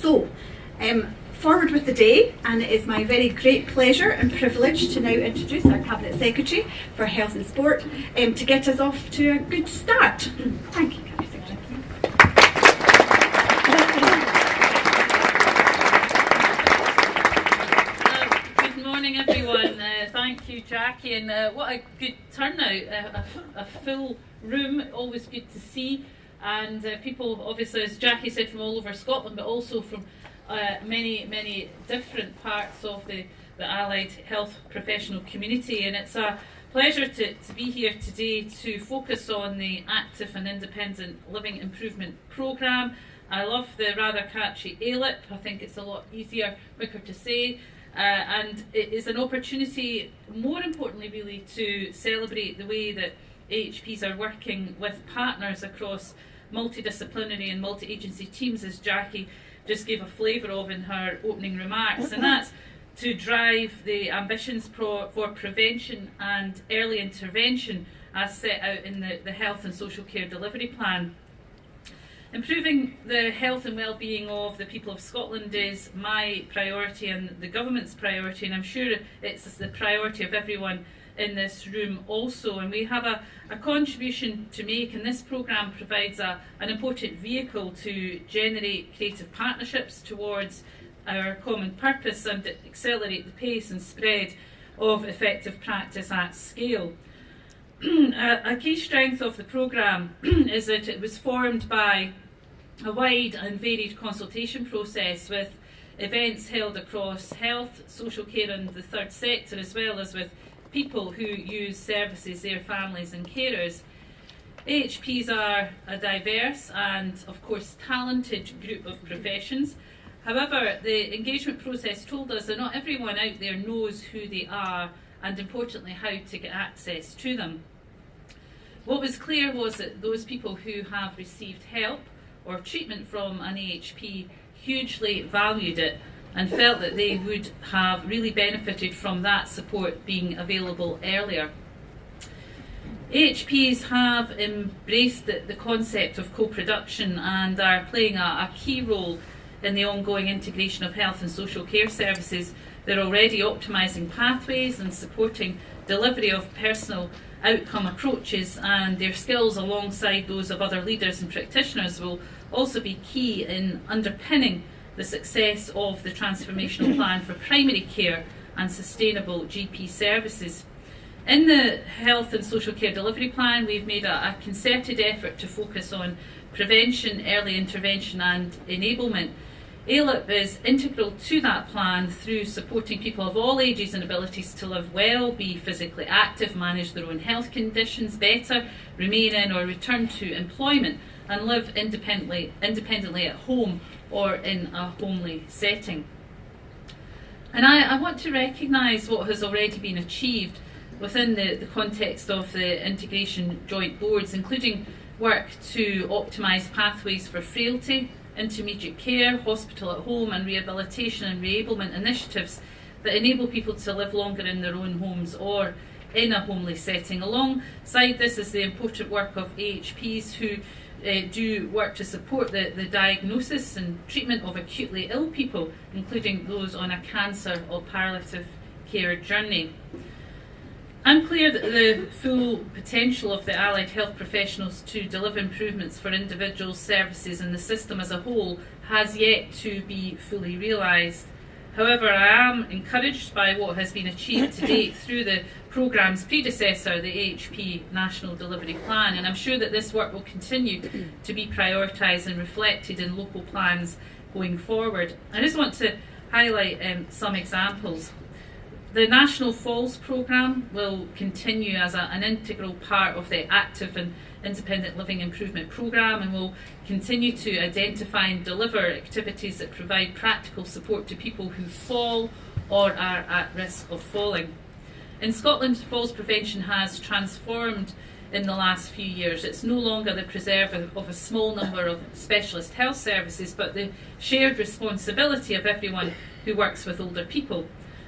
So, forward with the day, and it is my very great pleasure and privilege to now introduce our Cabinet Secretary for Health and Sport to get us off to a good start. Thank you, Cabinet Secretary. Good morning, everyone. Thank you, Jackie, and what a good turnout, a full room, always good to see, and people, obviously, as Jackie said, from all over Scotland, but also from many different parts of the allied health professional community. And it's a pleasure to be here today to focus on the Active and Independent Living Improvement Programme. I love the rather catchy AILIP. I think it's a lot easier, quicker to say, and it is an opportunity, more importantly really, to celebrate the way that AHPs are working with partners across multidisciplinary and multi-agency teams, as Jackie just gave a flavour of in her opening remarks, and that's to drive the ambitions for prevention and early intervention as set out in the Health and Social Care Delivery Plan. Improving the health and well-being of the people of Scotland is my priority and the government's priority, and I'm sure it's the priority of everyone in this room also, and we have a contribution to make, and this programme provides an important vehicle to generate creative partnerships towards our common purpose and accelerate the pace and spread of effective practice at scale. A key strength of the programme is that it was formed by a wide and varied consultation process with events held across health, social care and the third sector, as well as with people who use services, their families and carers. AHPs are a diverse and of course talented group of professions. However, the engagement process told us that not everyone out there knows who they are and importantly how to get access to them. What was clear was that those people who have received help or treatment from an AHP hugely valued it and felt that they would have really benefited from that support being available earlier. AHPs have embraced the concept of co-production and are playing a key role in the ongoing integration of health and social care services. They're already optimising pathways and supporting delivery of personal outcome approaches, and their skills alongside those of other leaders and practitioners will also be key in underpinning the success of the transformational plan for primary care and sustainable GP services. In the Health and Social Care Delivery Plan, we've made a concerted effort to focus on prevention, early intervention and enablement. AILIP is integral to that plan through supporting people of all ages and abilities to live well, be physically active, manage their own health conditions better, remain in or return to employment and live independently at home or in a homely setting. And I want to recognise what has already been achieved within the context of the integration joint boards, including work to optimise pathways for frailty, intermediate care, hospital at home and rehabilitation and reablement initiatives that enable people to live longer in their own homes or in a homely setting. Alongside this is the important work of AHPs who do work to support the diagnosis and treatment of acutely ill people, including those on a cancer or palliative care journey. I'm clear that the full potential of the allied health professionals to deliver improvements for individuals, services and the system as a whole has yet to be fully realised. However, I am encouraged by what has been achieved to date through the programme's predecessor, the AHP National Delivery Plan, and I'm sure that this work will continue to be prioritised and reflected in local plans going forward. I just want to highlight some examples. The National Falls Programme will continue as an integral part of the Active and Independent Living Improvement Programme and will continue to identify and deliver activities that provide practical support to people who fall or are at risk of falling. In Scotland, falls prevention has transformed in the last few years. It's no longer the preserve of a small number of specialist health services, but the shared responsibility of everyone who works with older people.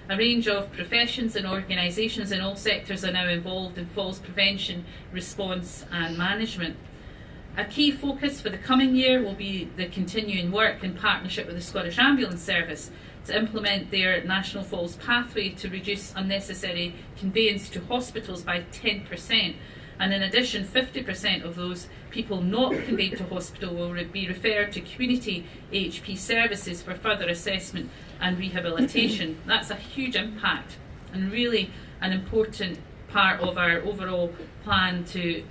A range of professions and organisations in all sectors are now involved in falls prevention, response and management. A key focus for the coming year will be the continuing work in partnership with the Scottish Ambulance Service to implement their National Falls pathway to reduce unnecessary conveyance to hospitals by 10%. And in addition, 50% of those people not conveyed to hospital will be referred to community AHP services for further assessment and rehabilitation. That's a huge impact and really an important part of our overall plan to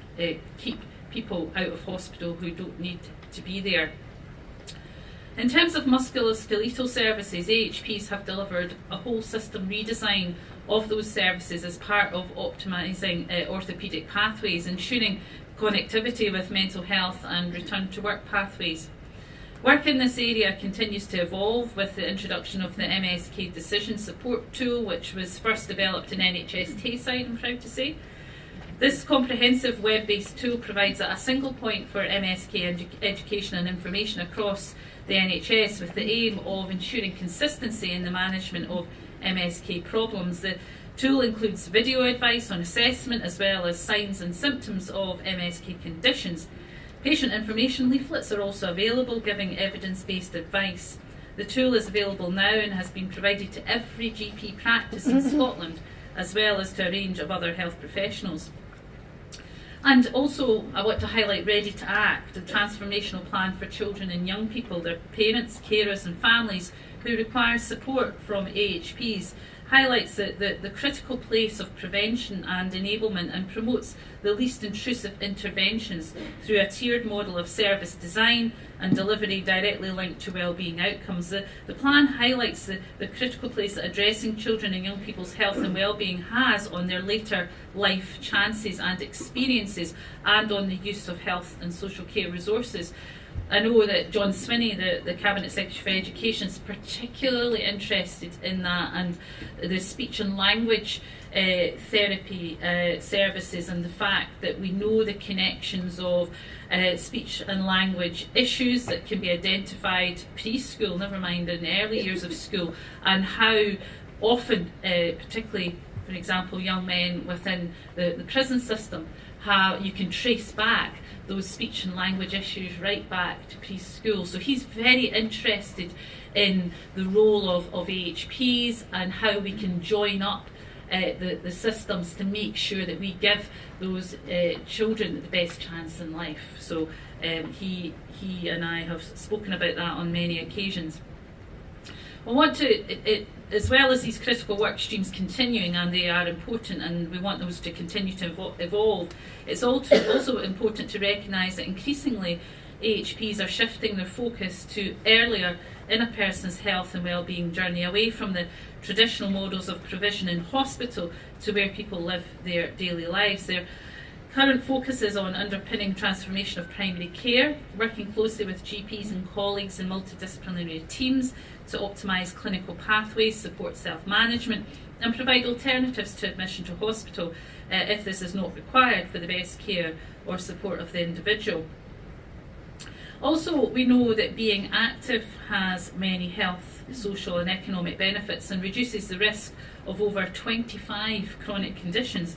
keep people out of hospital who don't need to be there. In terms of musculoskeletal services, AHPs have delivered a whole system redesign of those services as part of optimising orthopaedic pathways, ensuring connectivity with mental health and return to work pathways. Work in this area continues to evolve with the introduction of the MSK Decision Support Tool, which was first developed in NHS Tayside, I'm proud to say. This comprehensive web-based tool provides a single point for MSK education and information across the NHS with the aim of ensuring consistency in the management of MSK problems. The tool includes video advice on assessment as well as signs and symptoms of MSK conditions. Patient information leaflets are also available giving evidence-based advice. The tool is available now and has been provided to every GP practice in Scotland as well as to a range of other health professionals. And also, I want to highlight Ready to Act, a transformational plan for children and young people, their parents, carers and families who require support from AHPs, highlights the critical place of prevention and enablement and promotes the least intrusive interventions through a tiered model of service design and delivery directly linked to wellbeing outcomes. The plan highlights the critical place that addressing children and young people's health and wellbeing has on their later life chances and experiences and on the use of health and social care resources. I know that John Swinney, the Cabinet Secretary for Education, is particularly interested in that, and the speech and language therapy services, and the fact that we know the connections of speech and language issues that can be identified preschool, never mind in the early years of school, and how often, particularly, for example, young men within the prison system, how you can trace back those speech and language issues right back to preschool. So he's very interested in the role of AHPs and how we can join up the systems to make sure that we give those children the best chance in life. So he and I have spoken about that on many occasions. I want to, as well as these critical work streams continuing, and they are important and we want those to continue to evolve, it's also important to recognise that increasingly AHPs are shifting their focus to earlier in a person's health and wellbeing journey, away from the traditional models of provision in hospital to where people live their daily lives. Their current focus is on underpinning transformation of primary care, working closely with GPs and colleagues in multidisciplinary teams to optimise clinical pathways, support self-management and provide alternatives to admission to hospital if this is not required for the best care or support of the individual. Also, we know that being active has many health, social and economic benefits and reduces the risk of over 25 chronic conditions.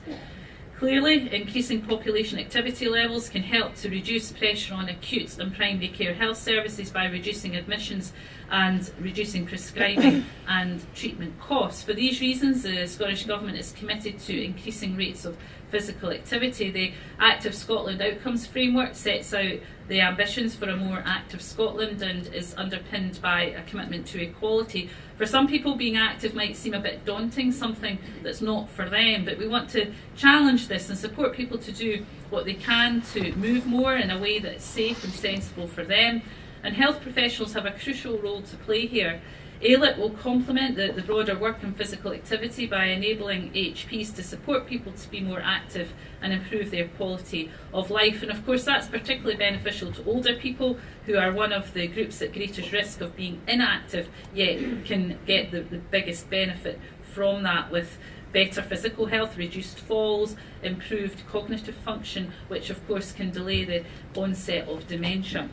Clearly, increasing population activity levels can help to reduce pressure on acute and primary care health services by reducing admissions and reducing prescribing and treatment costs. For these reasons, the Scottish Government is committed to increasing rates of physical activity. The Active Scotland Outcomes Framework sets out the ambitions for a more active Scotland and is underpinned by a commitment to equality. For some people, being active might seem a bit daunting, something that's not for them, but we want to challenge this and support people to do what they can to move more in a way that's safe and sensible for them. And health professionals have a crucial role to play here. AILIP will complement the broader work in physical activity by enabling AHPs to support people to be more active and improve their quality of life. And of course that's particularly beneficial to older people who are one of the groups at greatest risk of being inactive, yet can get the biggest benefit from that, with better physical health, reduced falls, improved cognitive function, which of course can delay the onset of dementia.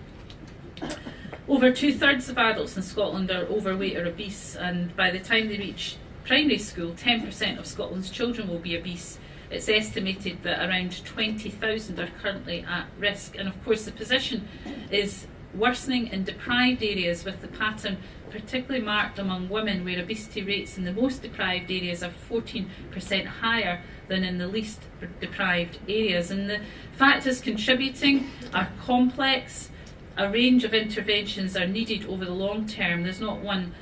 Over 2/3 of adults in Scotland are overweight or obese, and by the time they reach primary school, 10% of Scotland's children will be obese it's estimated that around 20,000 are currently at risk. And of course the position is worsening in deprived areas, with the pattern particularly marked among women, where obesity rates in the most deprived areas are 14% higher than in the least deprived areas. And the factors contributing are complex. A range of interventions are needed over the long term. There's not one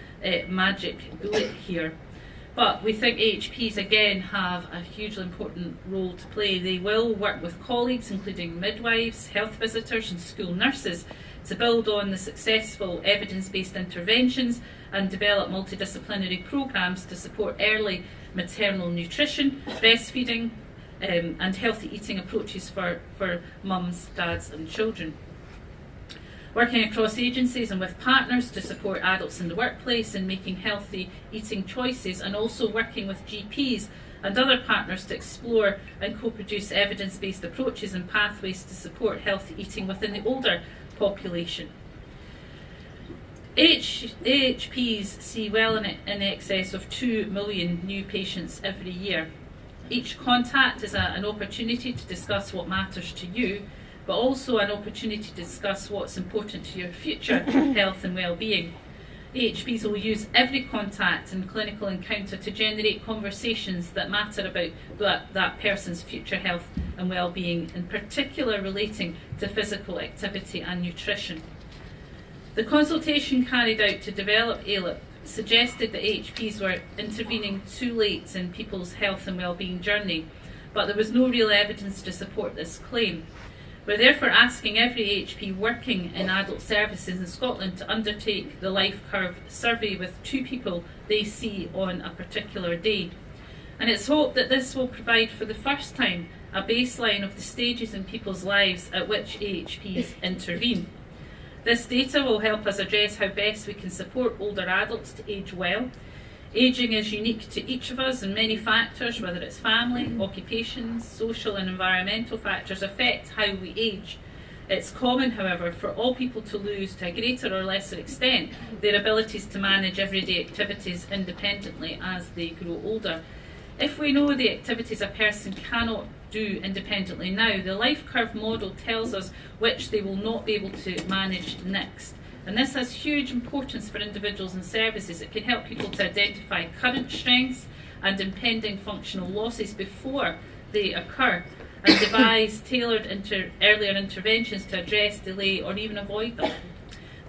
magic bullet here. But we think AHPs again have a hugely important role to play. They will work with colleagues, including midwives, health visitors and school nurses, to build on the successful evidence-based interventions and develop multidisciplinary programmes to support early maternal nutrition, breastfeeding and healthy eating approaches for mums, dads and children. Working across agencies and with partners to support adults in the workplace in making healthy eating choices, and also working with GPs and other partners to explore and co-produce evidence-based approaches and pathways to support healthy eating within the older population. AHPs see well in excess of 2 million new patients every year. Each contact is an opportunity to discuss what matters to you, but also an opportunity to discuss what's important to your future health and well-being. AHPs will use every contact and clinical encounter to generate conversations that matter about that person's future health and well-being, in particular relating to physical activity and nutrition. The consultation carried out to develop AILIP suggested that AHPs were intervening too late in people's health and well-being journey, but there was no real evidence to support this claim. We're therefore asking every AHP working in adult services in Scotland to undertake the life curve survey with 2 people they see on a particular day. And it's hoped that this will provide for the first time a baseline of the stages in people's lives at which AHPs intervene. This data will help us address how best we can support older adults to age well. Ageing is unique to each of us, and many factors, whether it's family, occupations, social and environmental factors, affect how we age. It's common, however, for all people to lose, to a greater or lesser extent, their abilities to manage everyday activities independently as they grow older. If we know the activities a person cannot do independently now, the life curve model tells us which they will not be able to manage next. And this has huge importance for individuals and services. It can help people to identify current strengths and impending functional losses before they occur, and devise tailored earlier interventions to address, delay or even avoid them.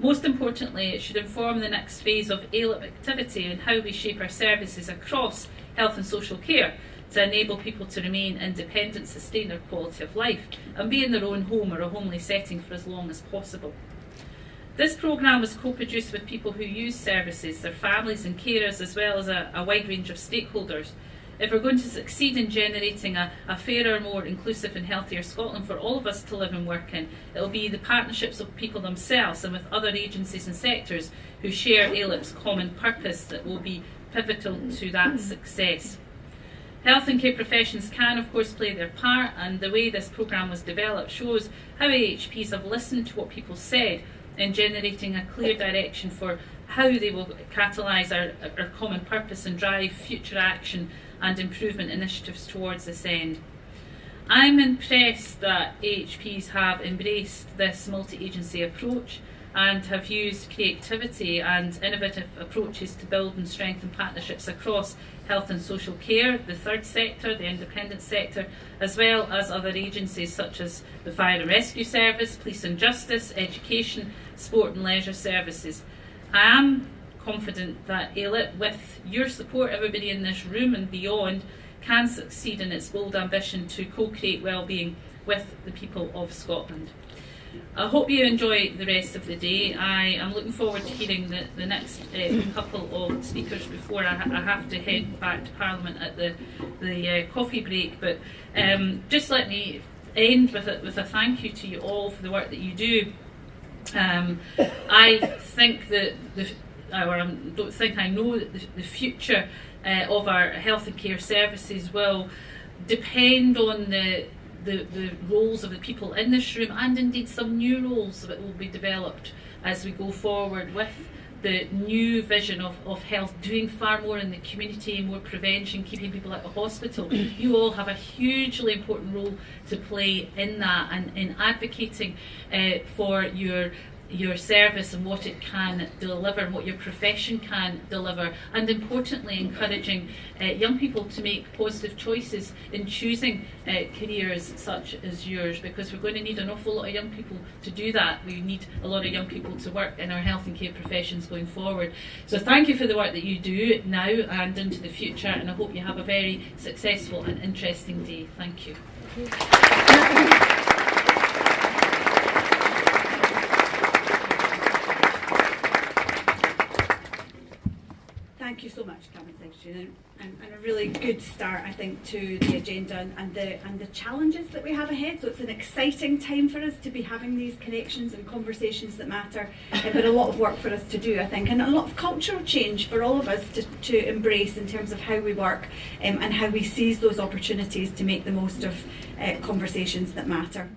Most importantly, it should inform the next phase of AILIP activity and how we shape our services across health and social care to enable people to remain independent, sustain their quality of life and be in their own home or a homely setting for as long as possible. This programme was co-produced with people who use services, their families and carers, as well as a wide range of stakeholders. If we're going to succeed in generating a fairer, more inclusive and healthier Scotland for all of us to live and work in, it will be the partnerships of people themselves and with other agencies and sectors who share AILIP's common purpose that will be pivotal to that success. Health and care professions can of course play their part, and the way this programme was developed shows how AHPs have listened to what people said in generating a clear direction for how they will catalyse our common purpose and drive future action and improvement initiatives towards this end. I'm impressed that AHPs have embraced this multi-agency approach and have used creativity and innovative approaches to build and strengthen partnerships across health and social care, the third sector, the independent sector, as well as other agencies such as the Fire and Rescue Service, Police and Justice, Education, Sport and Leisure Services. I am confident that AILIP, with your support, everybody in this room and beyond, can succeed in its bold ambition to co-create well-being with the people of Scotland. I hope you enjoy the rest of the day. I am looking forward to hearing the next couple of speakers before I have to head back to Parliament at the coffee break. But just let me end with a thank you to you all for the work that you do. I think that I don't think I know that the future of our health and care services will depend on the roles of the people in this room, and indeed some new roles that will be developed as we go forward with the new vision of health, doing far more in the community, more prevention, keeping people out of hospital. You all have a hugely important role to play in that, and in advocating for your service and what it can deliver and what your profession can deliver, and importantly encouraging young people to make positive choices in choosing careers such as yours, because we're going to need an awful lot of young people to do that. We need a lot of young people to work in our health and care professions going forward. So thank you for the work that you do now and into the future, and I hope you have a very successful and interesting day. Thank you. Thank you so much, Cabinet Secretary, and a really good start, I think, to the agenda and the challenges that we have ahead. So it's an exciting time for us to be having these connections and conversations that matter, but a lot of work for us to do, I think, and a lot of cultural change for all of us to embrace in terms of how we work and how we seize those opportunities to make the most of conversations that matter.